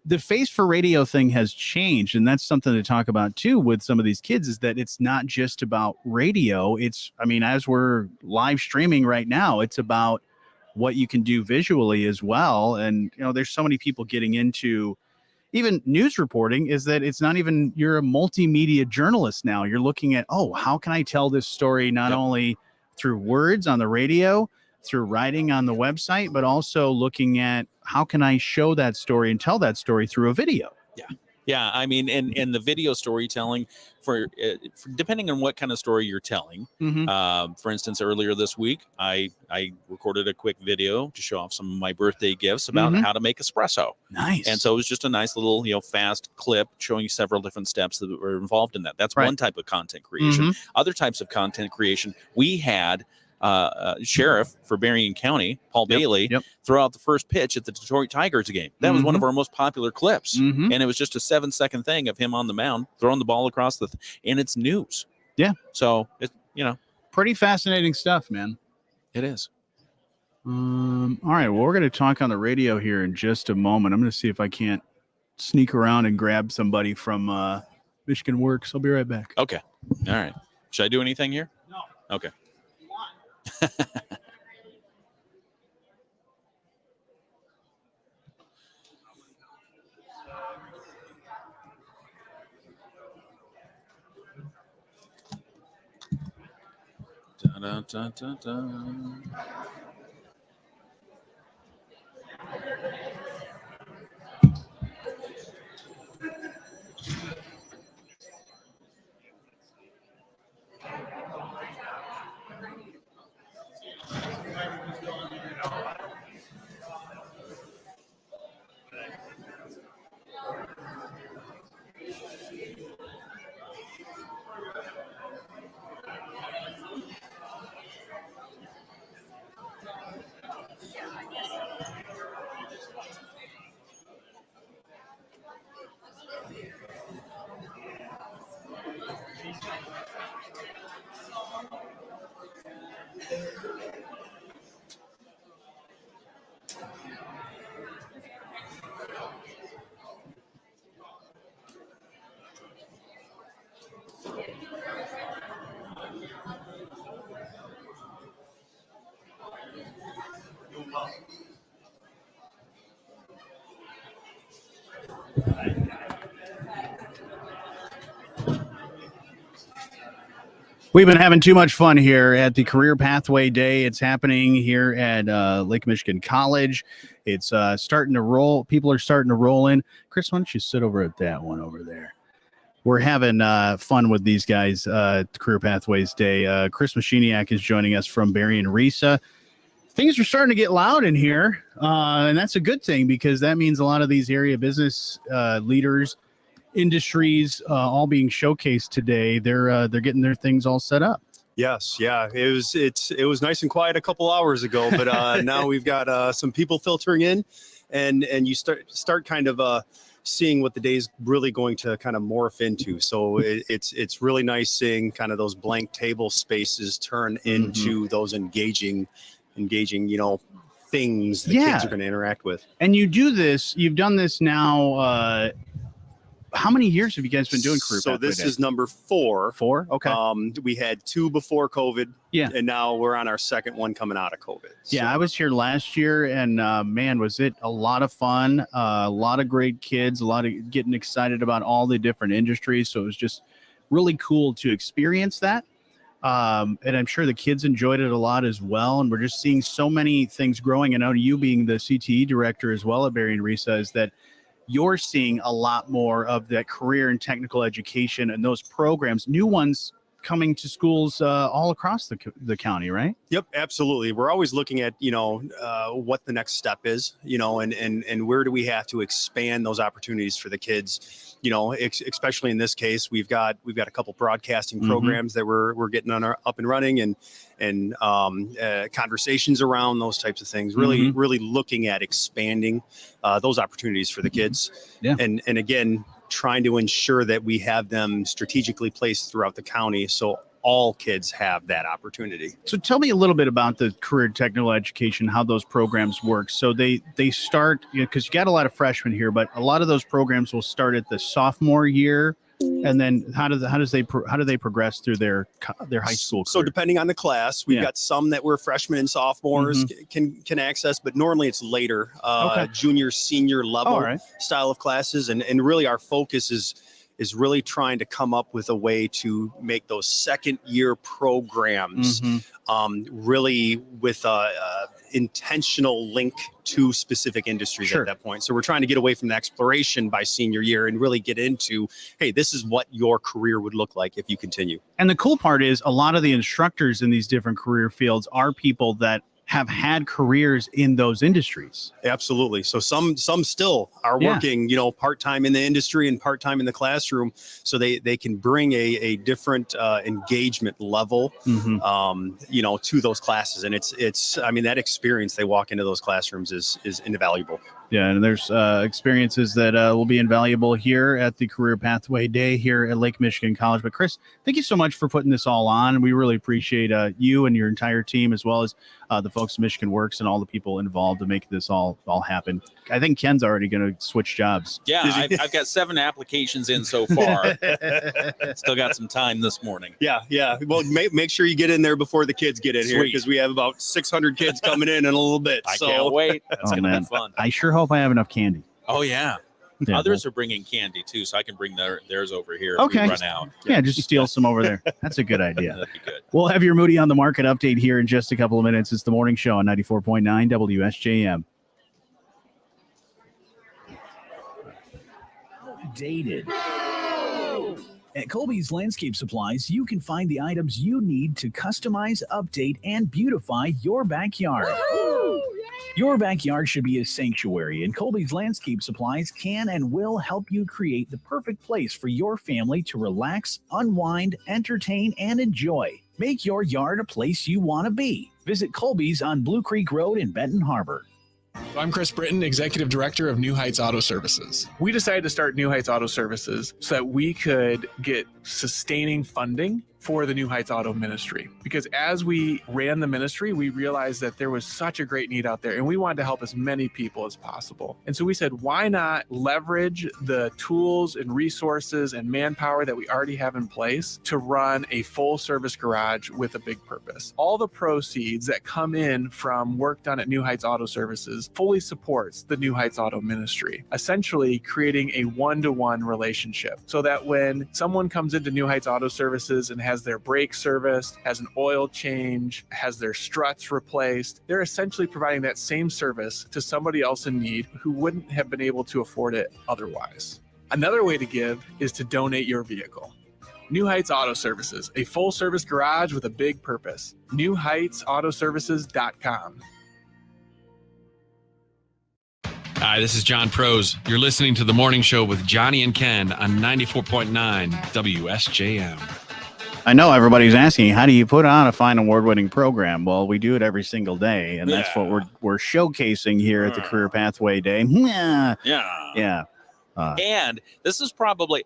The face for radio thing has changed, and that's something to talk about too with some of these kids, is that it's not just about radio. As we're live streaming right now, it's about what you can do visually as well. And, there's so many people getting into even news reporting, is that it's not even, you're a multimedia journalist now. You're looking at, how can I tell this story not only through words on the radio, through writing on the website, but also looking at how can I show that story and tell that story through a video. Yeah. And the video storytelling for depending on what kind of story you're telling. For instance, earlier this week, I recorded a quick video to show off some of my birthday gifts about how to make espresso. Nice. And so it was just a nice little, fast clip showing you several different steps that were involved in that. That's one type of content creation. Other types of content creation, we had sheriff for Berrien County, Paul Bailey, throw out the first pitch at the Detroit Tigers game. That was one of our most popular clips. And it was just a 7-second thing of him on the mound, throwing the ball across and it's news. Yeah. So, it's, pretty fascinating stuff, man. It is. All right. Well, we're going to talk on the radio here in just a moment. I'm going to see if I can't sneak around and grab somebody from Michigan Works. I'll be right back. Okay. All right. Should I do anything here? No. Okay. Da-da-da-da-da. We've been having too much fun here at the Career Pathway Day. It's happening here at Lake Michigan College. It's starting to roll. People are starting to roll in. Chris, why don't you sit over at that one over there? We're having fun with these guys at Career Pathways Day. Chris Machiniak is joining us from Barry and Risa. Things are starting to get loud in here, and that's a good thing because that means a lot of these area business leaders, industries, all being showcased today. They're getting their things all set up. Yes, yeah, it was nice and quiet a couple hours ago, but now we've got some people filtering in, and you start kind of seeing what the day's really going to kind of morph into. So it's really nice seeing kind of those blank table spaces turn into those engaging, things the kids are going to interact with. And you do this. You've done this now. How many years have you guys been doing Career Pathway So this Day? is number 4. 4? Okay. We had 2 before COVID. Yeah. And now we're on our second one coming out of COVID. Yeah, I was here last year, and man, was it a lot of fun. A lot of great kids, a lot of getting excited about all the different industries. So it was just really cool to experience that. And I'm sure the kids enjoyed it a lot as well. And we're just seeing so many things growing. And I know you being the CTE director as well at Barry and Risa is that you're seeing a lot more of that career and technical education and those programs, new ones coming to schools all across the county, right? Yep, absolutely. We're always looking at, what the next step is, and where do we have to expand those opportunities for the kids, especially in this case, we've got a couple broadcasting programs that we're getting up and running and conversations around those types of things, really looking at expanding those opportunities for the kids. Yeah. And again, trying to ensure that we have them strategically placed throughout the county so all kids have that opportunity. So tell me a little bit about the career technical education, how those programs work. So they start, because you got a lot of freshmen here, but a lot of those programs will start at the sophomore year. And then how do they progress through their high school career? So depending on the class, we've got some that were freshmen and sophomores can access, but normally it's later, junior, senior level style of classes. And really our focus is really trying to come up with a way to make those second year programs really with intentional link to specific industries at that point. So we're trying to get away from the exploration by senior year and really get into, hey, this is what your career would look like if you continue. And the cool part is a lot of the instructors in these different career fields are people that have had careers in those industries. Absolutely. So some still are working, part-time in the industry and part-time in the classroom. So they can bring a different engagement level, to those classes. And it's that experience they walk into those classrooms is invaluable. Yeah, and there's experiences that will be invaluable here at the Career Pathway Day here at Lake Michigan College. But Chris, thank you so much for putting this all on. We really appreciate you and your entire team, as well as the folks at Michigan Works and all the people involved to make this all happen. I think Ken's already going to switch jobs. Yeah, I've got 7 applications in so far. Still got some time this morning. Yeah. Well, make sure you get in there before the kids get in here, because we have about 600 kids coming in a little bit. I can't wait. That's going to be fun. I sure hope I have enough candy. Oh, yeah. Others are bringing candy, too, so I can bring theirs over here if we run out. Yeah, just steal some over there. That's a good idea. That'd be good. We'll have your Moody on the Market update here in just a couple of minutes. It's the morning show on 94.9 WSJM. Dated. At Colby's Landscape Supplies, you can find the items you need to customize, update, and beautify your backyard. Your backyard should be a sanctuary, and Colby's Landscape Supplies can and will help you create the perfect place for your family to relax, unwind, entertain, and enjoy. Make your yard a place you want to be. Visit Colby's on Blue Creek Road in Benton Harbor. I'm Chris Britton, Executive Director of New Heights Auto Services. We decided to start New Heights Auto Services so that we could get sustaining funding for the New Heights Auto Ministry. Because as we ran the ministry, we realized that there was such a great need out there and we wanted to help as many people as possible. And so we said, why not leverage the tools and resources and manpower that we already have in place to run a full service garage with a big purpose? All the proceeds that come in from work done at New Heights Auto Services fully supports the New Heights Auto Ministry, essentially creating a one-to-one relationship so that when someone comes into New Heights Auto Services and has their brakes serviced, has an oil change, has their struts replaced, they're essentially providing that same service to somebody else in need who wouldn't have been able to afford it otherwise. Another way to give is to donate your vehicle. New Heights Auto Services, a full-service garage with a big purpose. NewHeightsAutoservices.com. Hi, this is John Prose. You're listening to The Morning Show with Jonny and Ken on 94.9 WSJM. I know everybody's asking, how do you put on a fine award-winning program? Well, we do it every single day, and that's what we're showcasing here at the Career Pathway Day. Yeah. And this is probably,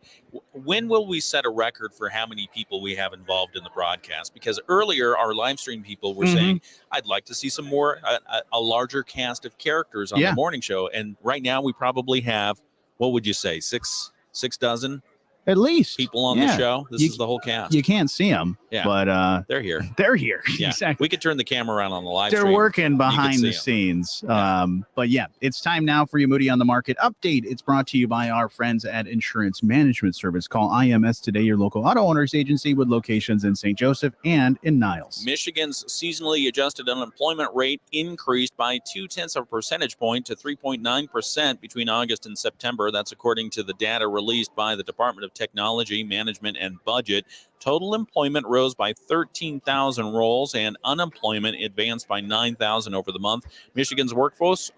when will we set a record for how many people we have involved in the broadcast? Because earlier our live stream people were saying, I'd like to see some more, a larger cast of characters on the morning show. And right now we probably have, what would you say, six dozen? At least people on the show. This is the whole cast. You can't see them, but they're here. They're here. Yeah. Exactly. We could turn the camera around on the live They're stream. working behind the scenes. But yeah, it's time now for your Moody on the Market update. It's brought to you by our friends at Insurance Management Service. Call IMS today, your local auto owners agency with locations in St. Joseph and in Niles. Michigan's seasonally adjusted unemployment rate increased by 0.2 percentage point to 3.9% between August and September. That's according to the data released by the Department of Technology, Management, and Budget. Total employment rose by 13,000 roles and unemployment advanced by 9,000 over the month. Michigan's workforce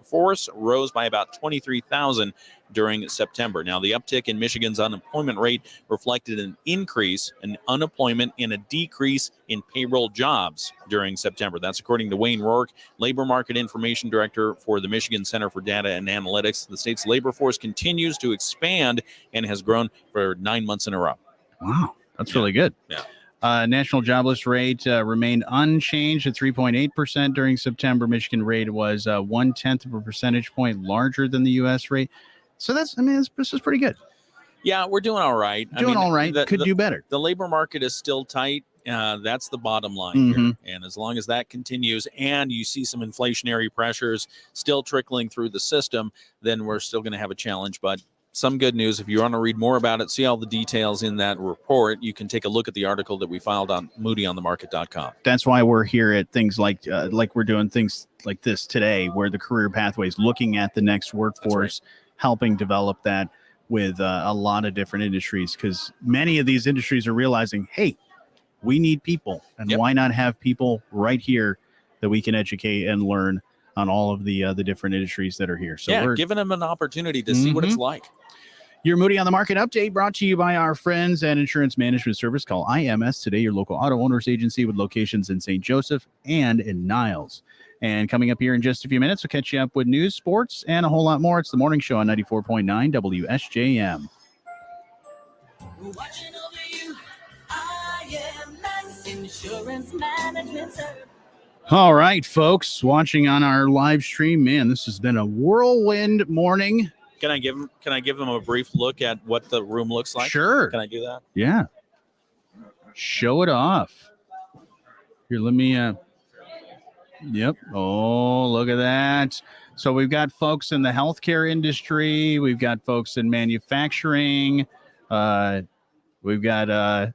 rose by about 23,000 during September. Now, the uptick in Michigan's unemployment rate reflected an increase in unemployment and a decrease in payroll jobs during September. That's according to Wayne Rourke, Labor Market Information Director for the Michigan Center for Data and Analytics. The state's labor force continues to expand and has grown for 9 months in a row. Wow. That's really good. Yeah. National jobless rate remained unchanged at 3.8% during September. Michigan rate was 0.1 of a percentage point larger than the U.S. rate. So this is pretty good. Yeah, we're doing all right. All right. Could do better. The labor market is still tight. That's the bottom line here. And as long as that continues and you see some inflationary pressures still trickling through the system, then we're still going to have a challenge. But some good news. If you want to read more about it, see all the details in that report, you can take a look at the article that we filed on moodyonthemarket.com. That's why we're here at things like we're doing things like this today, where the Career Pathways looking at the next workforce, helping develop that with a lot of different industries, because many of these industries are realizing, hey, we need people, and why not have people right here that we can educate and learn on all of the different industries that are here. So we're giving them an opportunity to see what it's like. Your Moody on the Market update brought to you by our friends at Insurance Management Service. Call IMS today, your local auto owners agency with locations in St. Joseph and in Niles. And coming up here in just a few minutes, we'll catch you up with news, sports, and a whole lot more. It's the morning show on 94.9 WSJM. Watching over you, IMS Insurance Management Service. All right, folks, watching on our live stream, man, this has been a whirlwind morning. Can I give them a brief look at what the room looks like? Sure. Can I do that? Yeah. Show it off. Here, let me, yep. Oh, look at that. So we've got folks in the healthcare industry. We've got folks in manufacturing. We've got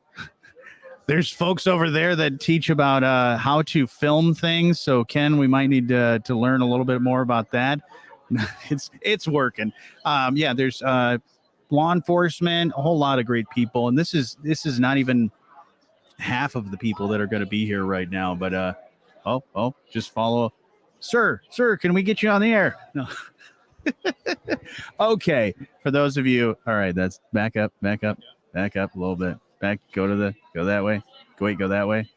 There's folks over there that teach about how to film things. So Ken, we might need to learn a little bit more about that. It's working. There's law enforcement, a whole lot of great people, and this is not even half of the people that are going to be here right now. But just follow, sir. Can we get you on the air? No. Okay, for those of you, all right, that's back up a little bit. Go that way. Go that way.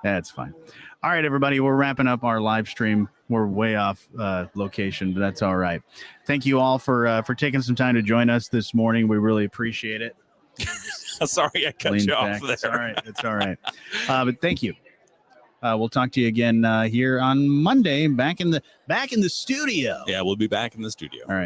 That's fine. All right, everybody, we're wrapping up our live stream. We're way off location, but that's all right. Thank you all for taking some time to join us this morning. We really appreciate it. Sorry, I cut you off there. It's all right. But thank you. We'll talk to you again here on Monday, back in the studio. Yeah, we'll be back in the studio. All right.